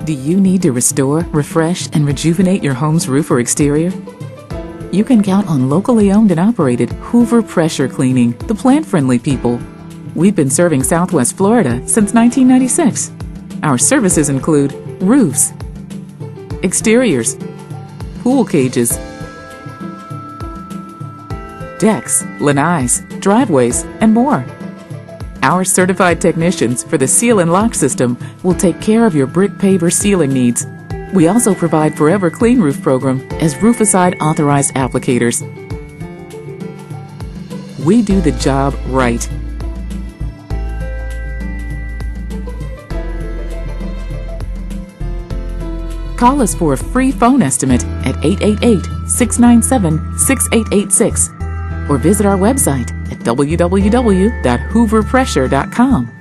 Do you need to restore, refresh, and rejuvenate your home's roof or exterior? You can count on locally owned and operated Hoover Pressure Cleaning, the plant-friendly people. We've been serving Southwest Florida since 1996. Our services include roofs, exteriors, pool cages, decks, lanais, driveways, and more. Our certified technicians for the seal and lock system will take care of your brick paver sealing needs. We also provide Forever Clean Roof program as Roof-a-cide authorized applicators. We do the job right. Call us for a free phone estimate at 888-697-6886 or visit our website at www.hooverpressure.com.